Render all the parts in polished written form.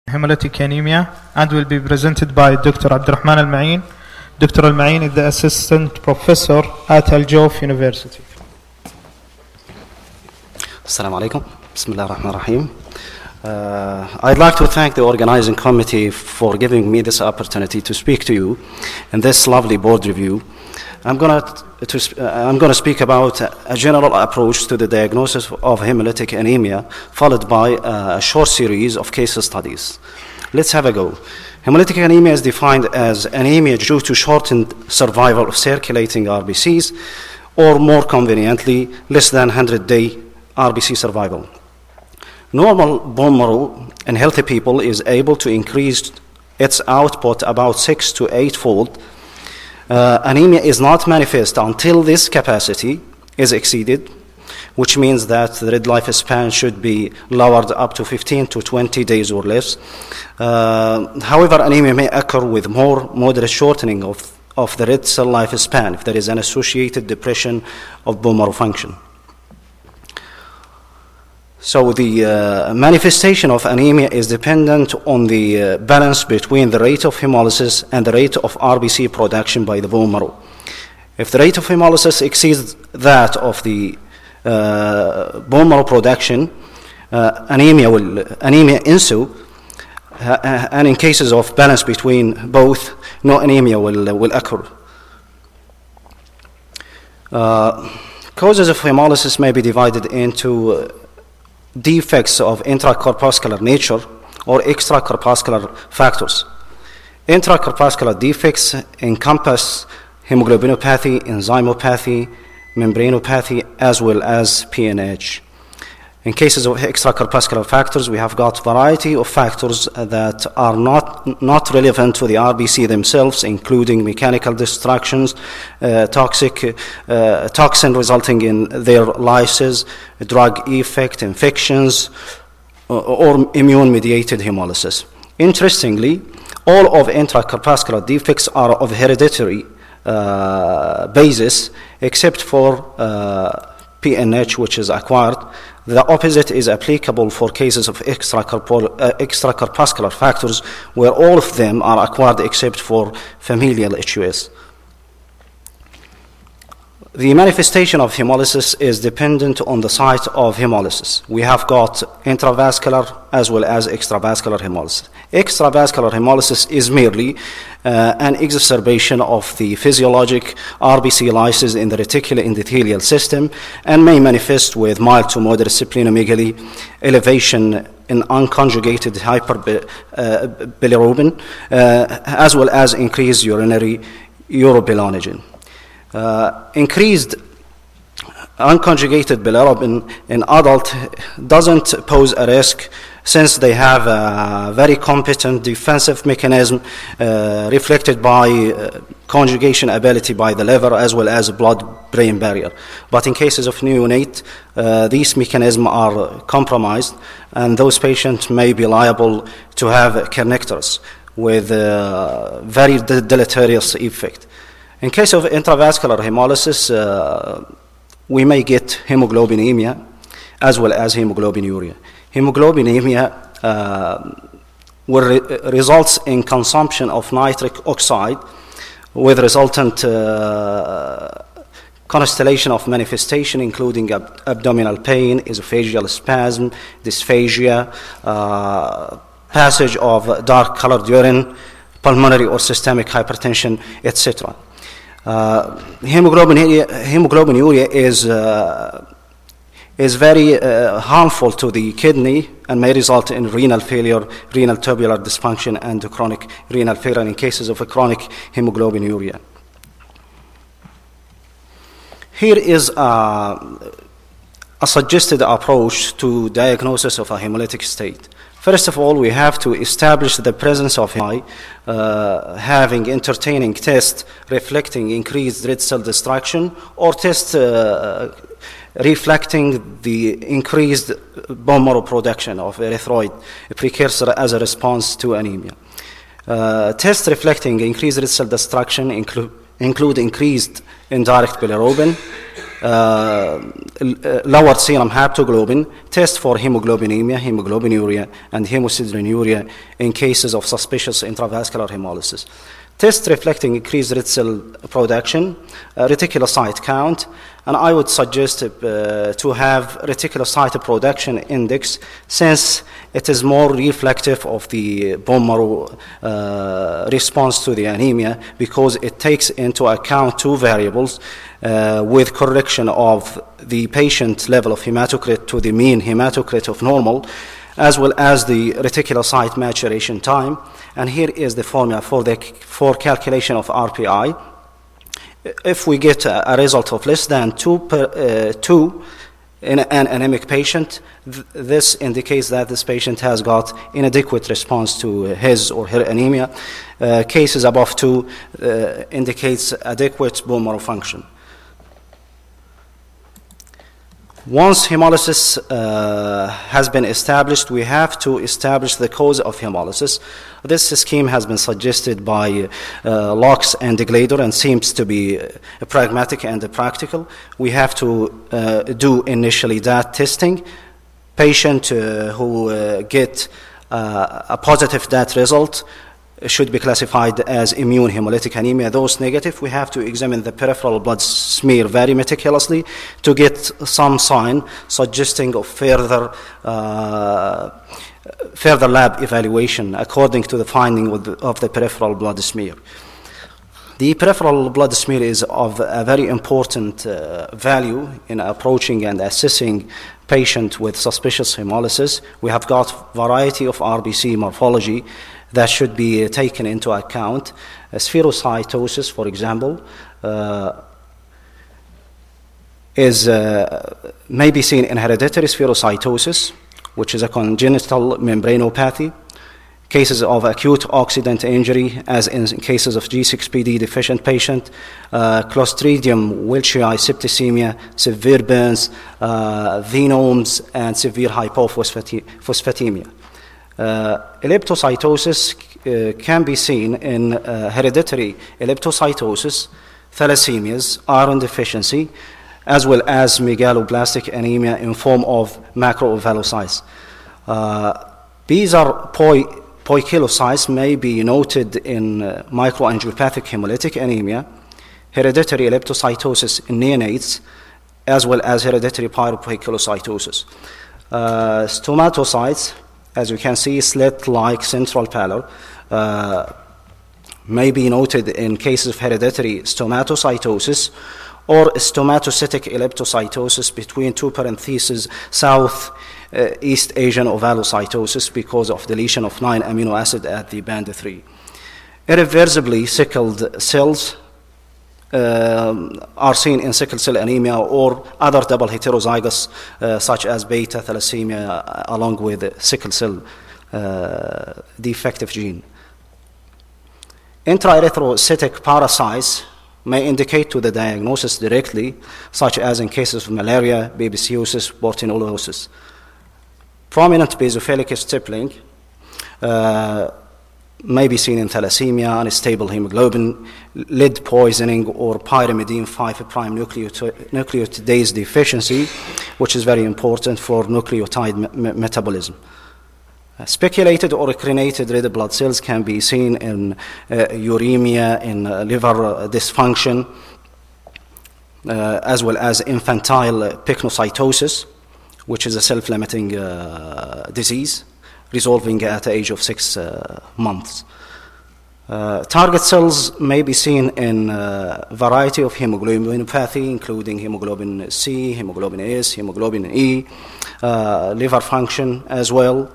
Hemolytic anemia, and will be presented by Dr. Abdurrahman Al-Ma'in. Dr. Al-Ma'in is the assistant professor at Al Jawf University. Assalamu alaikum. Bismillah ar-Rahman ar-Rahim. I'd like to thank the organizing committee for giving me this opportunity to speak to you in this lovely board review. I'm going to speak about a general approach to the diagnosis of hemolytic anemia, followed by a short series of case studies. Let's have a go. Hemolytic anemia is defined as anemia due to shortened survival of circulating RBCs, or more conveniently, less than 100-day RBC survival. Normal bone marrow in healthy people is able to increase its output about 6 to 8-fold. Anemia is not manifest until this capacity is exceeded, which means that the red lifespan should be lowered up to 15 to 20 days or less. However, anemia may occur with more moderate shortening of the red cell lifespan if there is an associated depression of bone marrow function. So the manifestation of anemia is dependent on the balance between the rate of hemolysis and the rate of RBC production by the bone marrow. If the rate of hemolysis exceeds that of the bone marrow production, anemia ensue, and in cases of balance between both, no anemia will occur. Causes of hemolysis may be divided into defects of intracorpuscular nature or extracorpuscular factors. Intracorpuscular defects encompass hemoglobinopathy, enzymopathy, membranopathy, as well as PNH. In cases of extracorpuscular factors, we have got variety of factors that are not relevant to the RBC themselves, including mechanical destructions, toxin resulting in their lysis, drug effect, infections, or immune-mediated hemolysis. Interestingly, all of intracorpuscular defects are of hereditary basis, except for PNH, which is acquired. The opposite is applicable for cases of extracorpuscular factors, where all of them are acquired except for familial HUS. The manifestation of hemolysis is dependent on the site of hemolysis. We have got intravascular as well as extravascular hemolysis. Extravascular hemolysis is merely an exacerbation of the physiologic RBC lysis in the reticular endothelial system and may manifest with mild to moderate splenomegaly, elevation in unconjugated hyperbilirubin, as well as increased urinary urobilinogen. Increased unconjugated bilirubin in adult doesn't pose a risk, since they have a very competent defensive mechanism reflected by conjugation ability by the liver as well as blood-brain barrier. But in cases of neonate, these mechanisms are compromised, and those patients may be liable to have kernicterus with very deleterious effect. In case of intravascular hemolysis, we may get hemoglobinemia as well as hemoglobinuria. Hemoglobinemia results in consumption of nitric oxide with resultant constellation of manifestation, including abdominal pain, esophageal spasm, dysphagia, passage of dark-colored urine, pulmonary or systemic hypertension, etc. Hemoglobinuria is very harmful to the kidney and may result in renal failure, renal tubular dysfunction, and chronic renal failure in cases of a chronic hemoglobinuria. Here is a suggested approach to diagnosis of a hemolytic state. First of all, we have to establish the presence of HI, having entertaining tests reflecting increased red cell destruction, or tests reflecting the increased bone marrow production of erythroid precursor as a response to anemia. Tests reflecting increased red cell destruction include increased indirect bilirubin, lowered serum haptoglobin, test for hemoglobinemia, hemoglobinuria, and hemosideриnuria in cases of suspicious intravascular hemolysis. Test reflecting increased red cell production, reticulocyte count, and I would suggest to have reticulocyte production index since it is more reflective of the bone marrow response to the anemia because it takes into account two variables with correction of the patient level of hematocrit to the mean hematocrit of normal, as well as the reticulocyte maturation time. And here is the formula for calculation of RPI. If we get a result of less than 2 in an anemic patient, this indicates that this patient has got inadequate response to his or her anemia. Cases above 2 indicates adequate bone marrow function. Once hemolysis has been established, we have to establish the cause of hemolysis. This scheme has been suggested by Locks and Glader and seems to be pragmatic and practical. We have to do initially that testing. Patient who get a positive that result should be classified as immune hemolytic anemia. Those negative, we have to examine the peripheral blood smear very meticulously to get some sign suggesting of further lab evaluation according to the finding of the peripheral blood smear. The peripheral blood smear is of a very important value in approaching and assessing patient with suspicious hemolysis. We have got variety of RBC morphology that should be taken into account. Spherocytosis, for example, may be seen in hereditary spherocytosis, which is a congenital membranopathy. Cases of acute oxidant injury, as in cases of G6PD deficient patient, Clostridium wiltshire septicemia, severe burns, venomes, and severe hypophosphatemia. Elliptocytosis can be seen in hereditary elliptocytosis, thalassemias, iron deficiency, as well as megaloblastic anemia in form of macroovalocytes. These are poikilocytes may be noted in microangiopathic hemolytic anemia, hereditary elliptocytosis in neonates, as well as hereditary pyropoikilocytosis. Stomatocytes, as you can see, slit-like central pallor, may be noted in cases of hereditary stomatocytosis or stomatocytic elliptocytosis between two parentheses, Southeast Asian ovalocytosis because of deletion of 9 amino acid at the band 3. Irreversibly sickled cells are seen in sickle cell anemia or other double heterozygous such as beta thalassemia along with sickle cell defective gene. Intraerythrocytic parasites may indicate to the diagnosis directly, such as in cases of malaria, babesiosis, bortinosis. Prominent basophilic stippling may be seen in thalassemia, unstable hemoglobin, lead poisoning, or pyrimidine 5' nucleotidase deficiency, which is very important for nucleotide metabolism. Speculated or crenated red blood cells can be seen in uremia, in liver dysfunction, as well as infantile pycnocytosis, which is a self-limiting disease, resolving at the age of 6 months. Target cells may be seen in a variety of hemoglobinopathy, including hemoglobin C, hemoglobin S, hemoglobin E, liver function as well.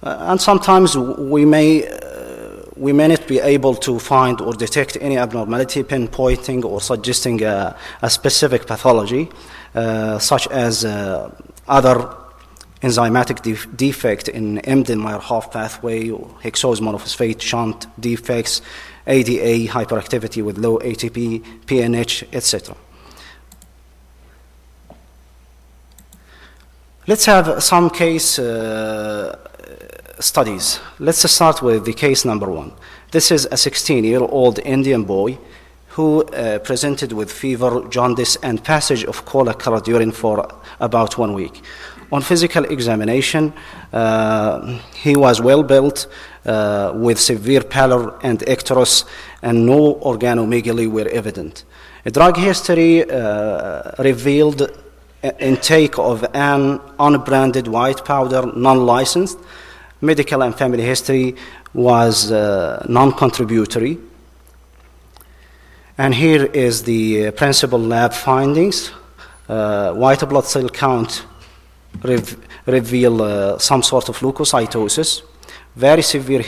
And sometimes we may not be able to find or detect any abnormality pinpointing or suggesting a specific pathology, such as other enzymatic defect in Embden-Meyerhoff pathway or hexose monophosphate shunt defects, ADA, hyperactivity with low ATP, PNH, etc. Let's have some case studies. Let's start with the case number 1. This is a 16-year-old Indian boy who presented with fever, jaundice, and passage of cola-colored urine for about 1 week. On physical examination, he was well built with severe pallor and icterus, and no organomegaly were evident. A drug history revealed intake of an unbranded white powder, non-licensed. Medical and family history was non-contributory. And here is the principal lab findings. White blood cell count reveal some sort of leukocytosis, very severe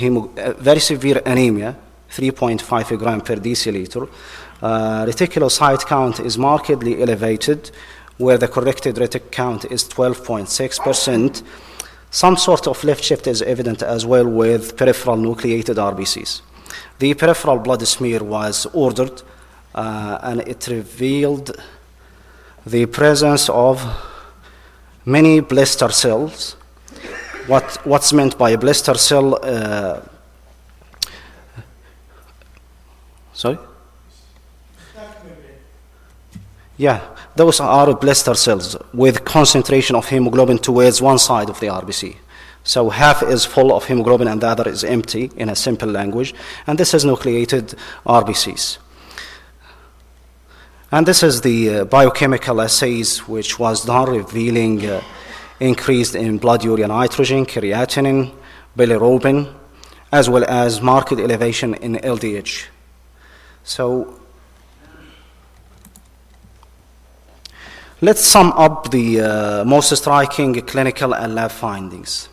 anemia, 3.5 gram per deciliter. Reticulocyte count is markedly elevated, where the corrected retic count is 12.6%. Some sort of left shift is evident as well with peripheral nucleated RBCs. The peripheral blood smear was ordered, and it revealed the presence of many blister cells. What's meant by a blister cell? Sorry? Yeah, those are blister cells with concentration of hemoglobin towards one side of the RBC. So half is full of hemoglobin and the other is empty, in a simple language. And this is nucleated RBCs. And this is the biochemical assays which was done, revealing increased in blood urea nitrogen, creatinine, bilirubin, as well as marked elevation in LDH. So let's sum up the most striking clinical and lab findings.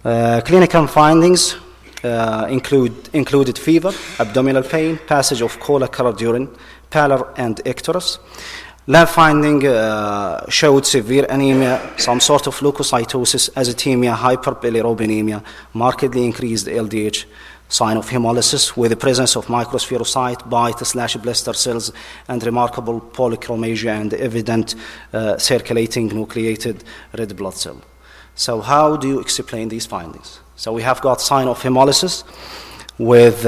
Clinical findings included fever, abdominal pain, passage of cola-colored urine, pallor, and icterus. Lab finding showed severe anemia, some sort of leukocytosis, azotemia, hyperbilirubinemia, markedly increased LDH, sign of hemolysis with the presence of microspherocyte, bite/blister cells, and remarkable polychromasia and evident circulating nucleated red blood cell. So how do you explain these findings? So we have got sign of hemolysis with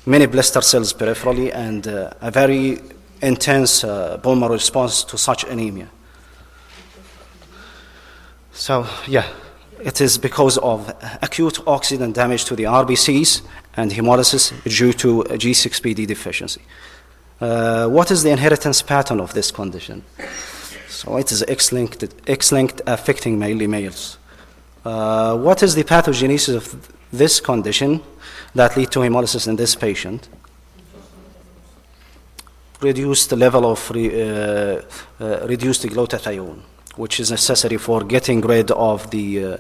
many blister cells peripherally and a very intense bone marrow response to such anemia. So yeah, it is because of acute oxidant damage to the RBCs and hemolysis due to G6PD deficiency. What is the inheritance pattern of this condition? So it is X-linked affecting mainly males. What is the pathogenesis of this condition that lead to hemolysis in this patient? Reduced level of reduced glutathione, which is necessary for getting rid of the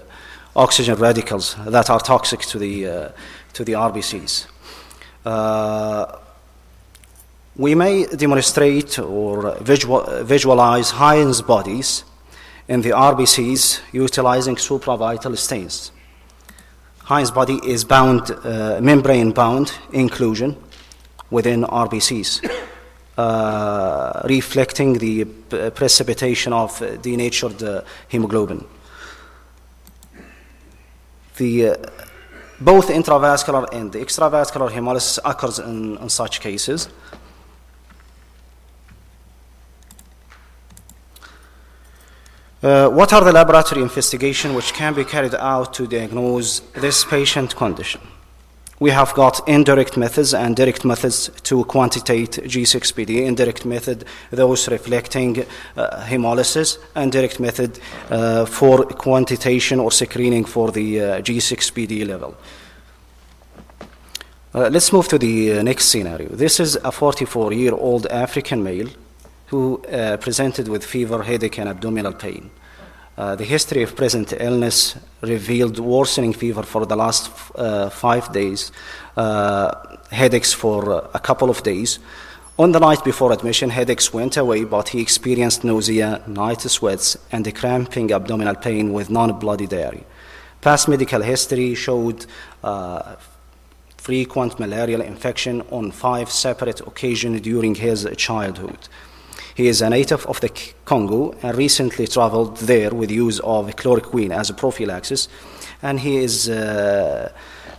oxygen radicals that are toxic to the RBCs. We may demonstrate or visualize Heinz bodies in the RBCs utilizing supravital stains. Heinz body is bound, membrane-bound inclusion within RBCs, reflecting the precipitation of denatured hemoglobin. Both intravascular and extravascular hemolysis occurs in such cases. What are the laboratory investigations which can be carried out to diagnose this patient condition? We have got indirect methods and direct methods to quantitate G6PD. Indirect method, those reflecting hemolysis, and direct method for quantitation or screening for the G6PD level. Let's move to the next scenario. This is a 44-year-old African male who presented with fever, headache, and abdominal pain. The history of present illness revealed worsening fever for the last 5 days, headaches for a couple of days. On the night before admission, headaches went away, but he experienced nausea, night sweats, and a cramping abdominal pain with non-bloody diarrhea. Past medical history showed frequent malarial infection on 5 separate occasions during his childhood. He is a native of the Congo and recently traveled there with use of chloroquine as a prophylaxis, and he is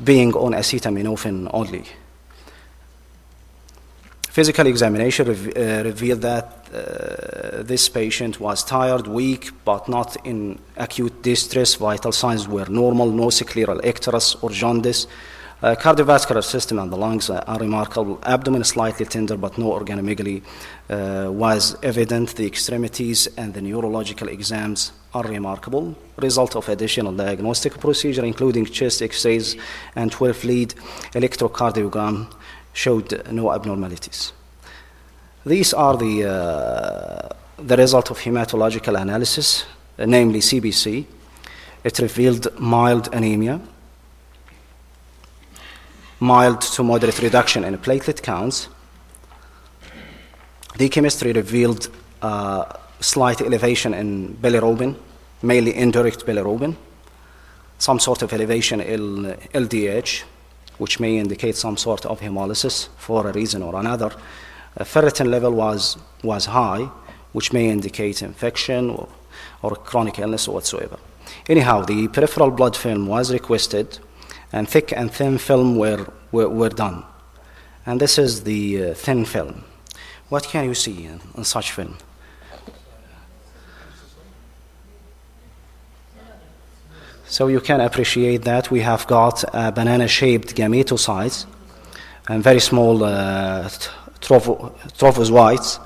being on acetaminophen only. Physical examination revealed that this patient was tired, weak, but not in acute distress. Vital signs were normal, no scleral icterus or jaundice. Cardiovascular system and the lungs are remarkable. Abdomen slightly tender, but no organomegaly was evident. The extremities and the neurological exams are remarkable. Result of additional diagnostic procedure, including chest X-rays and 12-lead electrocardiogram, showed no abnormalities. These are the result of hematological analysis, namely CBC. It revealed mild anemia, mild to moderate reduction in platelet counts. The chemistry revealed slight elevation in bilirubin, mainly indirect bilirubin, some sort of elevation in LDH, which may indicate some sort of hemolysis for a reason or another. Ferritin level was high, which may indicate infection or chronic illness whatsoever. Anyhow, the peripheral blood film was requested, and thick and thin film were done. And this is the thin film. What can you see in such film? So you can appreciate that we have got banana-shaped gametocytes and very small trophozoites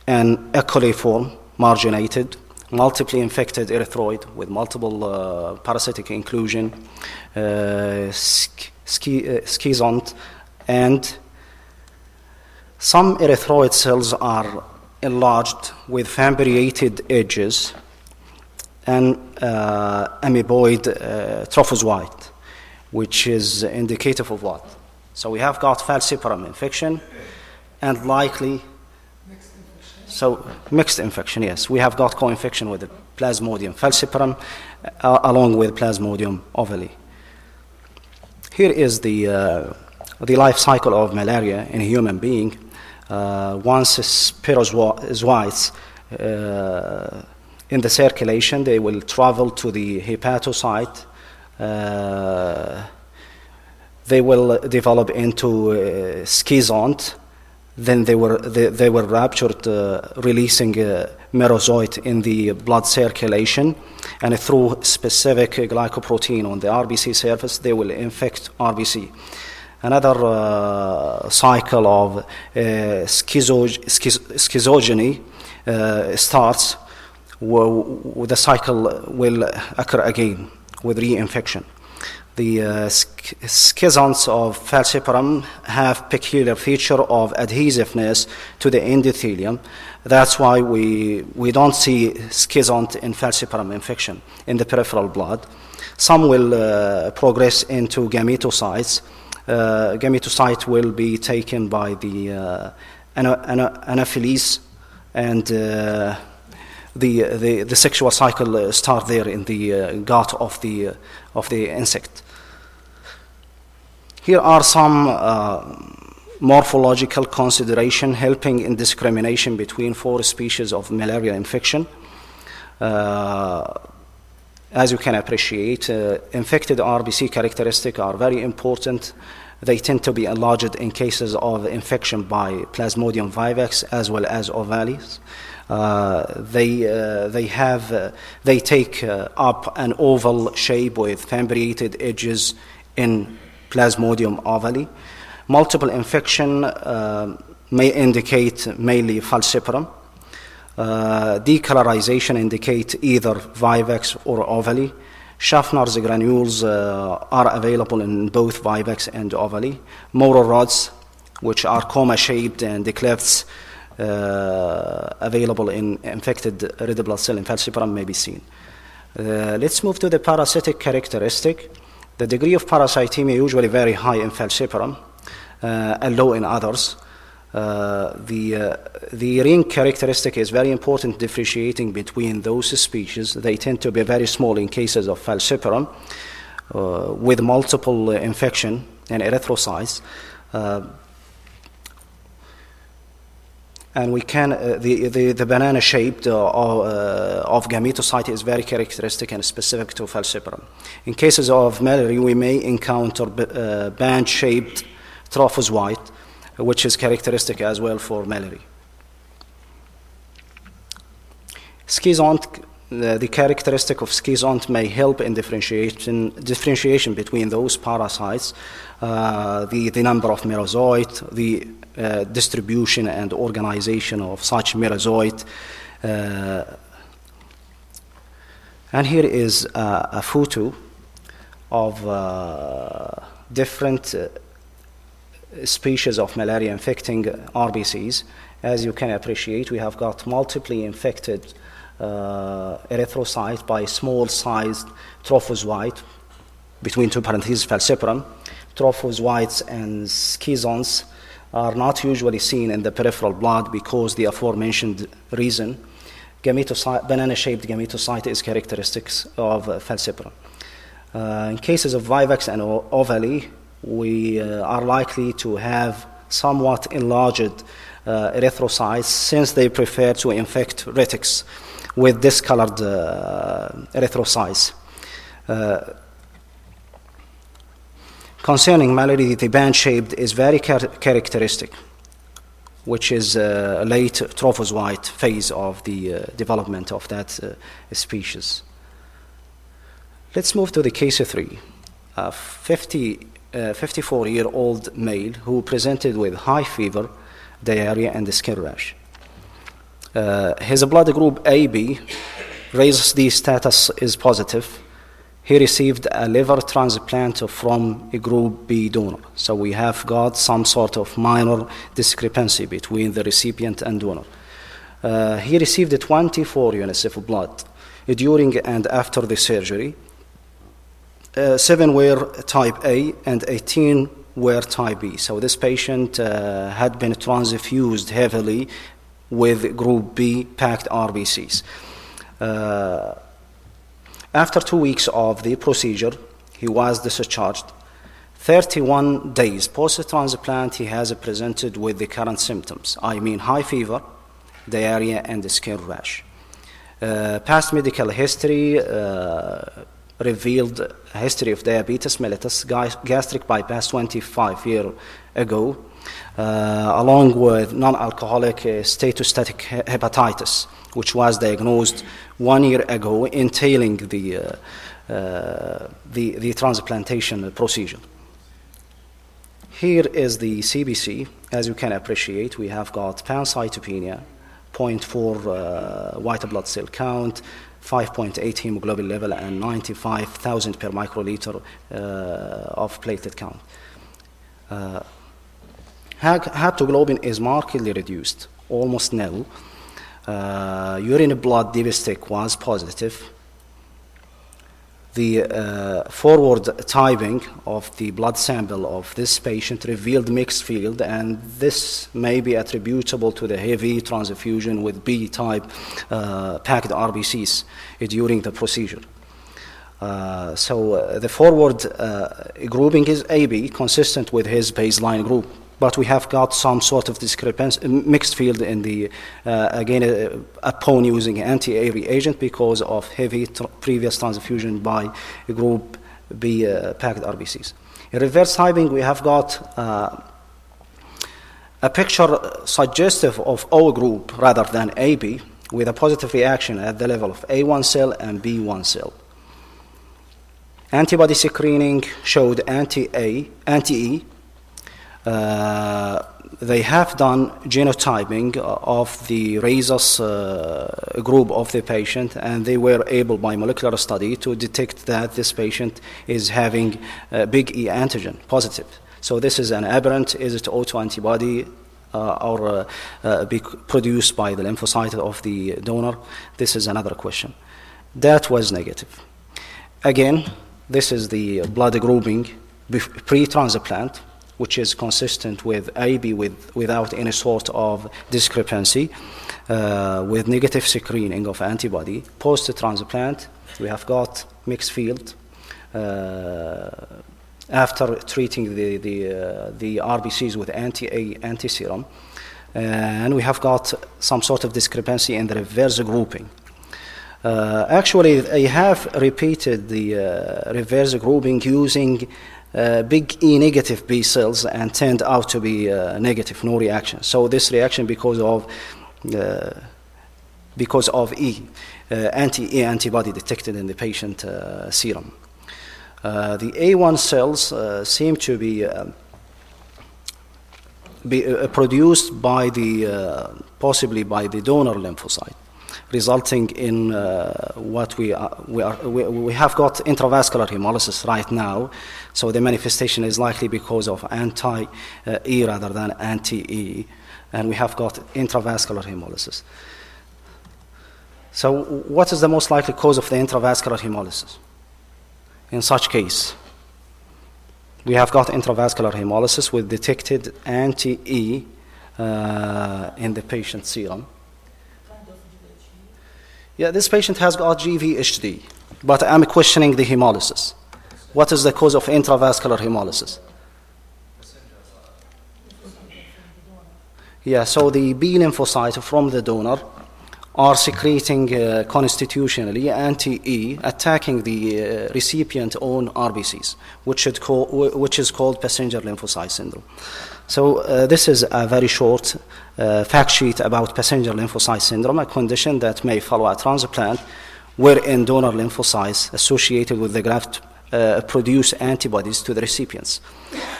and ecoliform, marginated, multiply infected erythroid with multiple parasitic inclusion, schizont, and some erythroid cells are enlarged with fimbriated edges and amoeboid trophozoite, which is indicative of what? So we have got falciparum infection and likely mixed infection, yes. We have got co-infection with the Plasmodium falciparum along with Plasmodium ovale. Here is the life cycle of malaria in a human being. Once spirozoites in the circulation, they will travel to the hepatocyte. They will develop into schizont. Then they were ruptured, releasing merozoite in the blood circulation, and through specific glycoprotein on the RBC surface, they will infect RBC. Another cycle of schizogeny starts. The cycle will occur again with reinfection. The schizonts of falciparum have peculiar feature of adhesiveness to the endothelium. That's why we don't see schizont in falciparum infection in the peripheral blood. Some will progress into gametocytes. Gametocyte will be taken by the anaphylis, and the sexual cycle start there in the gut of the insect. Here are some morphological consideration helping in discrimination between 4 species of malaria infection. As you can appreciate, infected RBC characteristics are very important. They tend to be enlarged in cases of infection by Plasmodium vivax as well as ovalis. They take up an oval shape with fimbriated edges in Plasmodium ovale. Multiple infection may indicate mainly falciparum. Decolorization indicate either vivax or ovale. Schaffner's granules are available in both vivax and ovale. Moro rods, which are coma-shaped, and the clefts available in infected red blood cell in falciparum may be seen. Let's move to the parasitic characteristic. The degree of parasitemia usually very high in falciparum and low in others. The ring characteristic is very important, differentiating between those species. They tend to be very small in cases of falciparum with multiple infection and erythrocytes. And we can the banana shaped of gametocyte is very characteristic and specific to falciparum. In cases of malaria, we may encounter band shaped trophozoite which is characteristic as well for malaria. Schizont, the characteristic of schizont may help in differentiation between those parasites, the number of merozoite, the distribution and organization of such merozoite. And here is a photo of different species of malaria infecting RBCs. As you can appreciate, we have got multiply infected erythrocytes by small-sized trophozoite, between two parentheses falciparum. Trophozoites and schizons are not usually seen in the peripheral blood because the aforementioned reason. Banana-shaped gametocyte is characteristics of falciparum. In cases of vivax and ovale, we are likely to have somewhat enlarged erythrocytes since they prefer to infect retics with discolored erythrocytes. Concerning malaria, the band-shaped is very characteristic, which is a late trophozoite phase of the development of that species. Let's move to the case 3. A 54-year-old male who presented with high fever, diarrhea, and skin rash. His blood group AB, Rhesus D status is positive. He received a liver transplant from a group B donor. So we have got some sort of minor discrepancy between the recipient and donor. He received 24 units of blood during and after the surgery. 7 were type A and 18 were type B. So this patient had been transfused heavily with group B packed RBCs. After 2 weeks of the procedure, he was discharged. 31 days post-transplant, he has presented with the current symptoms. I mean high fever, diarrhea, and skin rash. Past medical history revealed a history of diabetes mellitus, gastric bypass 25 years ago, along with non-alcoholic steatostatic hepatitis, which was diagnosed 1 year ago, entailing the transplantation procedure. Here is the CBC. As you can appreciate, we have got pancytopenia, 0.4 white blood cell count, 5.8 hemoglobin level, and 95,000 per microliter of platelet count. Haptoglobin is markedly reduced, almost nil. Urine blood dipstick was positive. The forward typing of the blood sample of this patient revealed mixed field, and this may be attributable to the heavy transfusion with B-type packed RBCs during the procedure. So the forward grouping is AB, consistent with his baseline group. But we have got some sort of discrepancy, mixed field in the, again, upon using anti-A reagent because of heavy previous transfusion by group B packed RBCs. In reverse typing, we have got a picture suggestive of O group rather than AB, with a positive reaction at the level of A1 cell and B1 cell. Antibody screening showed anti-E. They have done genotyping of the rhesus group of the patient, and they were able by molecular study to detect that this patient is having big E antigen positive. So this is an aberrant. Is it autoantibody or produced by the lymphocyte of the donor? This is another question. That was negative. Again, this is the blood grouping pre-transplant, which is consistent with AB without any sort of discrepancy, with negative screening of antibody. Post-transplant, we have got mixed field. After treating the RBCs with anti-A anti-serum, and we have got some sort of discrepancy in the reverse grouping. Actually, I have repeated the reverse grouping using big E negative B cells and turned out to be negative, no reaction. So this reaction because of anti-E antibody detected in the patient serum. The A1 cells seem to be produced by possibly by the donor lymphocyte, resulting in what we have got intravascular hemolysis right now. So the manifestation is likely because of anti-E rather than anti-E, and we have got intravascular hemolysis. So what is the most likely cause of the intravascular hemolysis? In such case, we have got intravascular hemolysis with detected anti-E in the patient serum. Yeah, this patient has got GVHD, but I'm questioning the hemolysis. What is the cause of intravascular hemolysis? Yeah, so the B lymphocyte from the donor are secreting constitutionally anti-E, attacking the recipient own RBCs, which is called passenger lymphocyte syndrome. So this is a very short fact sheet about passenger lymphocyte syndrome, a condition that may follow a transplant wherein donor lymphocytes associated with the graft produce antibodies to the recipients.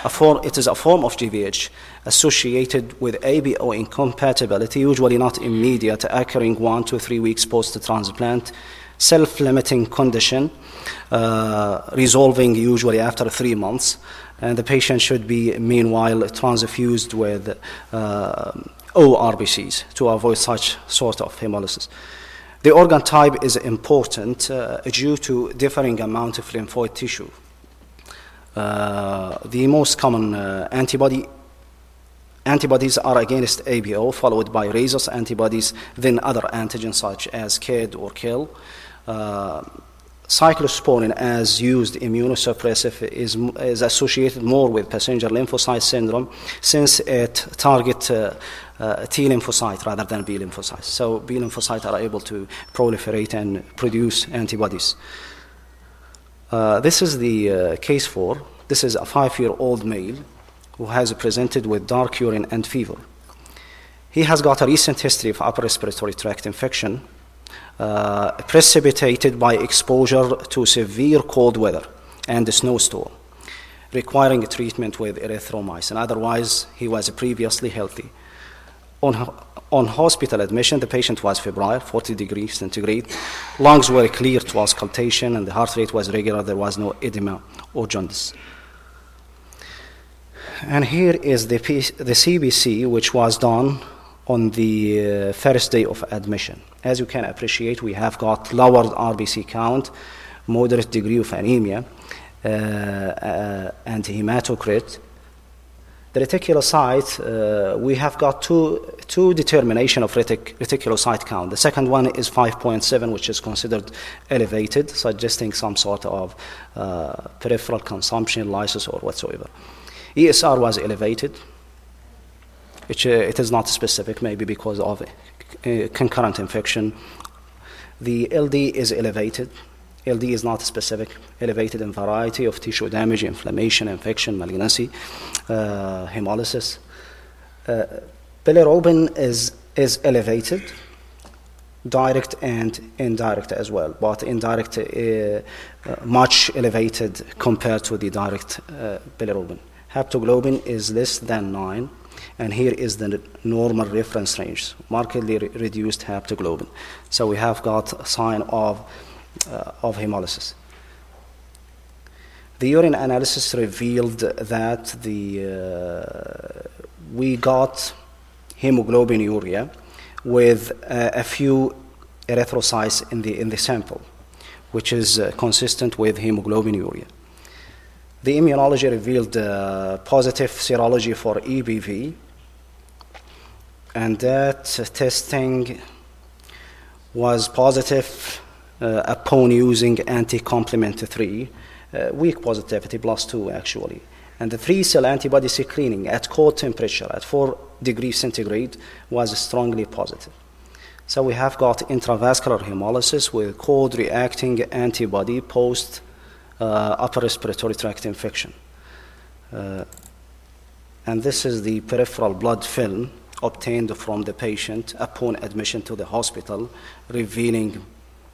It is a form of GVH associated with ABO incompatibility, usually not immediate, occurring 1 to 3 weeks post-transplant, self-limiting condition, resolving usually after 3 months, and the patient should be meanwhile transfused with ORBCs to avoid such sort of hemolysis. The organ type is important due to differing amount of lymphoid tissue. The most common antibodies are against ABO, followed by rhesus antibodies, then other antigens such as KID or KIL. Cyclosporin, as used immunosuppressive, is associated more with passenger lymphocyte syndrome since it targets T lymphocyte rather than B lymphocytes. So B lymphocytes are able to proliferate and produce antibodies. This is the case for. This is a 5-year-old male who has presented with dark urine and fever. He has got a recent history of upper respiratory tract infection precipitated by exposure to severe cold weather and a snowstorm, requiring treatment with erythromycin. Otherwise, he was previously healthy. On hospital admission, the patient was febrile, 40 degrees centigrade. Lungs were clear to auscultation, and the heart rate was regular. There was no edema or jaundice. And here is the CBC, which was done on the first day of admission. As you can appreciate, we have got lowered RBC count, moderate degree of anemia, and hematocrit. The reticulocyte, we have got two determination of reticulocyte count. The second one is 5.7, which is considered elevated, suggesting some sort of peripheral consumption, lysis, or whatsoever. ESR was elevated. It is not specific, maybe because of concurrent infection. The LD is elevated. LD is not specific, elevated in variety of tissue damage, inflammation, infection, malignancy, hemolysis. Bilirubin is elevated, direct and indirect as well, but indirect much elevated compared to the direct bilirubin. Haptoglobin is less than 9, and here is the normal reference range, markedly reduced haptoglobin. So we have got a sign of hemolysis. The urine analysis revealed that we got hemoglobinuria with a few erythrocytes in the sample, which is consistent with hemoglobinuria. The immunology revealed positive serology for EBV, and that testing was positive upon using anti-complement 3, weak positivity +2 actually. And the 3-cell antibody screening at cold temperature at 4 degrees centigrade was strongly positive. So we have got intravascular hemolysis with cold reacting antibody post upper respiratory tract infection. And this is the peripheral blood film obtained from the patient upon admission to the hospital, revealing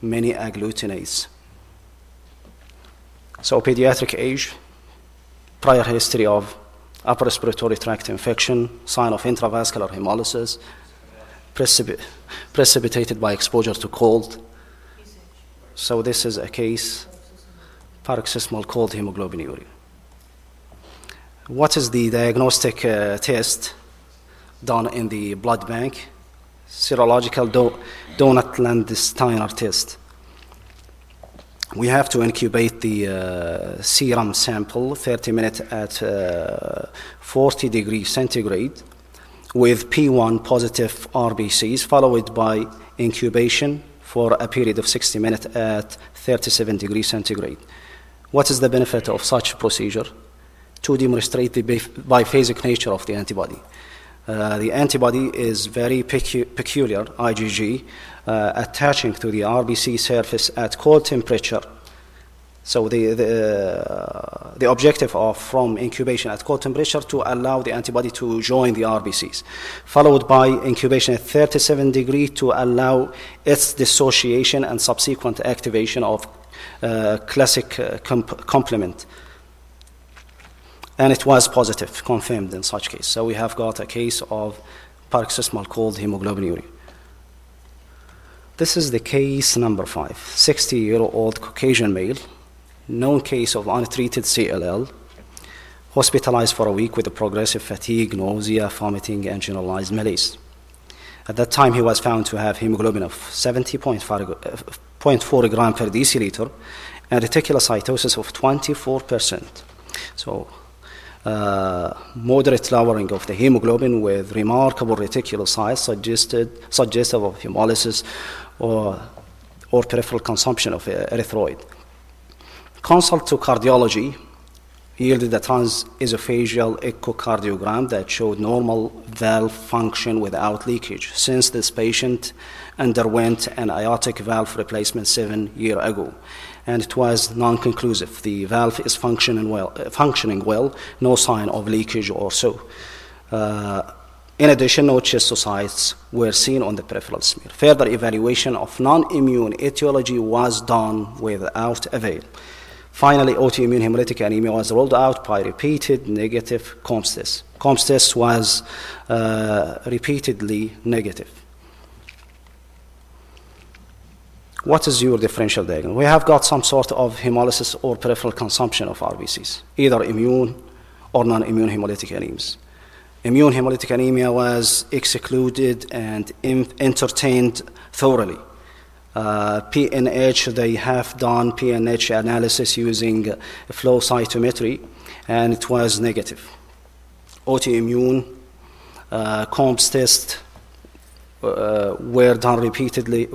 many agglutinates. So pediatric age, prior history of upper respiratory tract infection, sign of intravascular hemolysis, precipitated by exposure to cold. So this is a case, paroxysmal cold hemoglobin E. What is the diagnostic test done in the blood bank? Serological Donat-Landsteiner test. We have to incubate the serum sample 30 minutes at 40 degrees centigrade with P1 positive RBCs, followed by incubation for a period of 60 minutes at 37 degrees centigrade. What is the benefit of such procedure? To demonstrate the biphasic nature of the antibody. The antibody is very peculiar, IgG, attaching to the RBC surface at cold temperature. So the objective of from incubation at cold temperature to allow the antibody to join the RBCs, followed by incubation at 37 degrees to allow its dissociation and subsequent activation of classic complement. And it was positive, confirmed in such case. So we have got a case of paroxysmal cold hemoglobin E. This is the case number 5, 60-year-old Caucasian male, known case of untreated CLL, hospitalized for a week with a progressive fatigue, nausea, vomiting, and generalized malaise. At that time, he was found to have hemoglobin of 70.4 gram per deciliter and reticulocytosis of 24%. So, moderate lowering of the hemoglobin with remarkable reticulocytes suggestive of hemolysis or peripheral consumption of erythroid. Consult to cardiology yielded a transesophageal echocardiogram that showed normal valve function without leakage, since this patient underwent an aortic valve replacement 7 years ago. And it was non-conclusive. The valve is functioning well, no sign of leakage or so. In addition, no schistocytes were seen on the peripheral smear. Further evaluation of non-immune etiology was done without avail. Finally, autoimmune hemolytic anemia was ruled out by repeated negative Combs test. Combs test was repeatedly negative. What is your differential diagnosis? We have got some sort of hemolysis or peripheral consumption of RBCs, either immune or non-immune hemolytic anemias. Immune hemolytic anemia was excluded and entertained thoroughly. PNH, they have done PNH analysis using flow cytometry, and it was negative. Autoimmune Combs test was done repeatedly,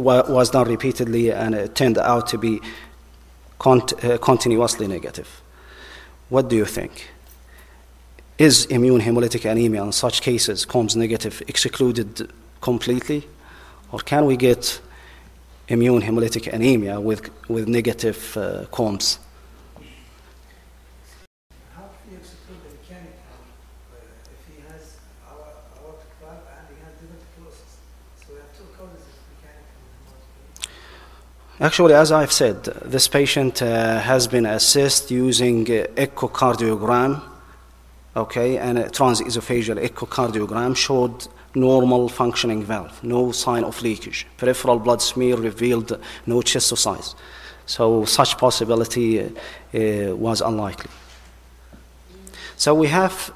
and it turned out to be continuously negative. What do you think? Is immune hemolytic anemia in such cases, Combs negative, excluded completely? Or can we get immune hemolytic anemia with negative Combs? How can you exclude the mechanical if he has aortic valve and he has diverticulosis? So we have two causes of mechanical hemolytic. Actually, as I've said, this patient has been assessed using echocardiogram, okay, and a transesophageal echocardiogram showed normal functioning valve, no sign of leakage. Peripheral blood smear revealed no schistocytes. So such possibility was unlikely. So we have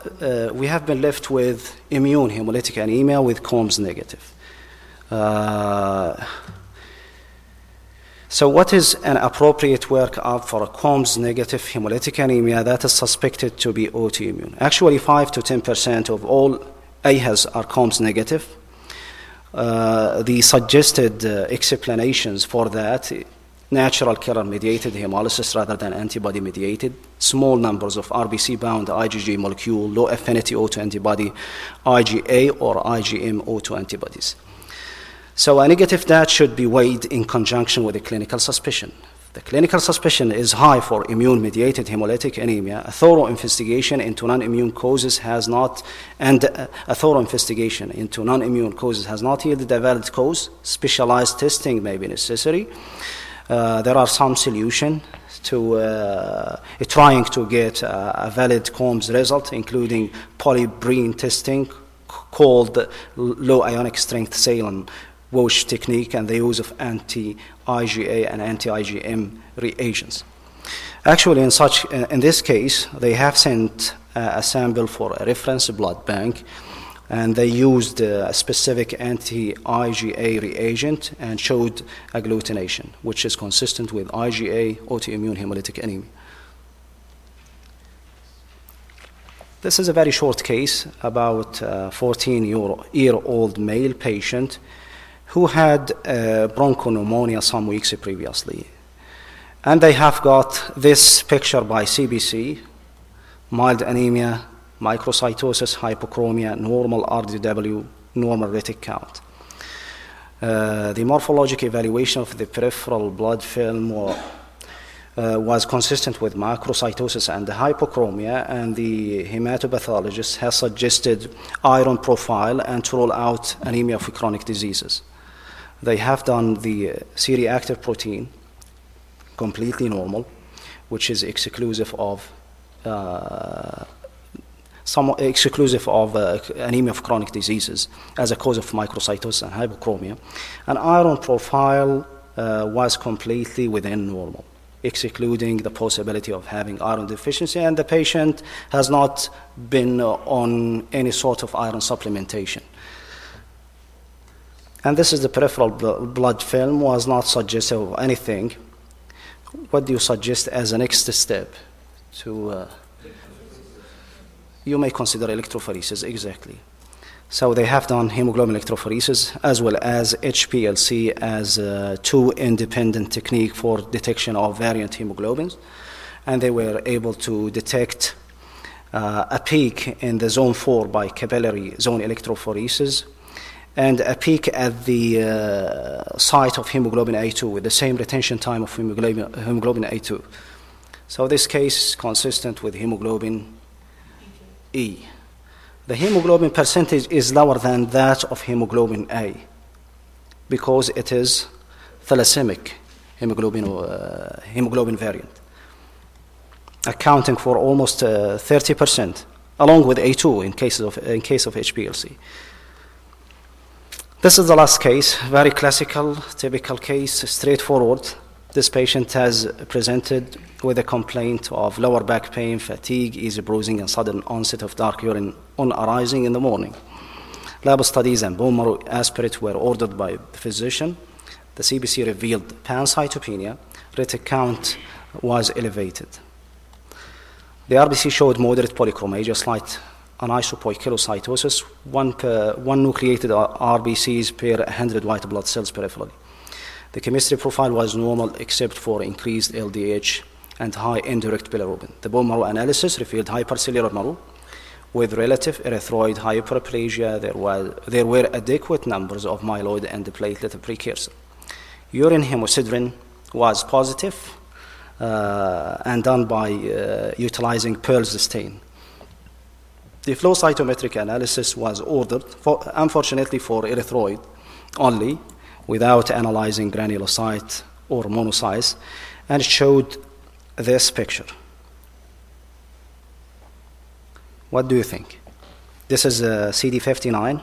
been left with immune hemolytic anemia with Combs negative. So what is an appropriate workup for a Combs negative hemolytic anemia that is suspected to be autoimmune? Actually, 5 to 10% of all AIHAs are Combs negative. The suggested explanations for that: natural killer mediated hemolysis rather than antibody mediated, small numbers of RBC bound IgG molecule, low affinity autoantibody, IgA or IgM autoantibodies. So a negative that should be weighed in conjunction with a clinical suspicion. The clinical suspicion is high for immune-mediated hemolytic anemia. A thorough investigation into non-immune causes has not yielded a valid cause. Specialized testing may be necessary. There are some solutions to trying to get a valid COMS result, including polybrine testing called low ionic strength saline wash technique and the use of anti-IgA and anti-IgM reagents. Actually, in this case, they have sent a sample for a reference blood bank, and they used a specific anti-IgA reagent and showed agglutination, which is consistent with IgA autoimmune hemolytic anemia. This is a very short case about a 14-year-old male patient who had bronchopneumonia some weeks previously. And they have got this picture by CBC, mild anemia, microcytosis, hypochromia, normal RDW, normal retic count. The morphologic evaluation of the peripheral blood film was consistent with macrocytosis and hypochromia, and the hematopathologist has suggested iron profile and to rule out anemia of chronic diseases. They have done the C-reactive protein, completely normal, which is exclusive of anemia of chronic diseases as a cause of microcytosis and hypochromia. An iron profile was completely within normal, excluding the possibility of having iron deficiency, and the patient has not been on any sort of iron supplementation. And this is the peripheral blood film, was not suggestive of anything. What do you suggest as a next step? You may consider electrophoresis, exactly. So they have done hemoglobin electrophoresis as well as HPLC as two independent techniques for detection of variant hemoglobins. And they were able to detect a peak in the zone 4 by capillary zone electrophoresis, and a peak at the site of hemoglobin A2 with the same retention time of hemoglobin A2. So this case is consistent with hemoglobin E. The hemoglobin percentage is lower than that of hemoglobin A because it is thalassaemic hemoglobin variant, accounting for almost 30%, along with A2 in case of HPLC. This is the last case, very classical, typical case, straightforward. This patient has presented with a complaint of lower back pain, fatigue, easy bruising, and sudden onset of dark urine on arising in the morning. Lab studies and bone marrow aspirate were ordered by the physician. The CBC revealed pancytopenia. Retic count was elevated. The RBC showed moderate polychromasia, slight anisopoikilocytosis, one nucleated RBCs per 100 white blood cells peripherally. The chemistry profile was normal except for increased LDH and high indirect bilirubin. The bone marrow analysis revealed hypercellular marrow with relative erythroid hyperplasia. There were adequate numbers of myeloid and platelet precursor. Urine hemosiderin was positive and done by utilizing Pearl's stain. The flow cytometric analysis was ordered, unfortunately for erythroid only, without analyzing granulocyte or monocytes, and showed this picture. What do you think? This is CD59,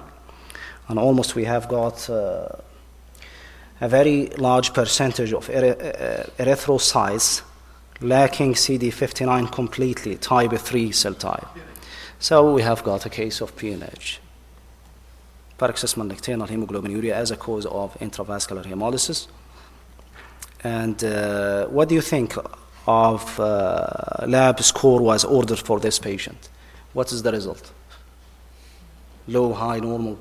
and almost we have got a very large percentage of erythrocytes lacking CD59 completely, type 3 cell type. So we have got a case of PNH, paroxysmal nocturnal hemoglobinuria, as a cause of intravascular hemolysis. And what do you think of lab score was ordered for this patient? What is the result? Low, high, normal?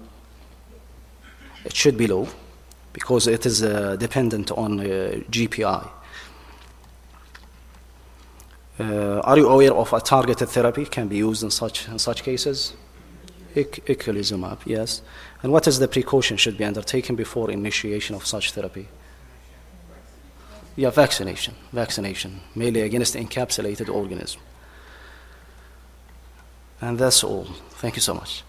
It should be low because it is dependent on GPI. Are you aware of a targeted therapy can be used in such cases? Eculizumab, yes. And what is the precaution should be undertaken before initiation of such therapy? Yeah, vaccination, mainly against encapsulated organism. And that's all. Thank you so much.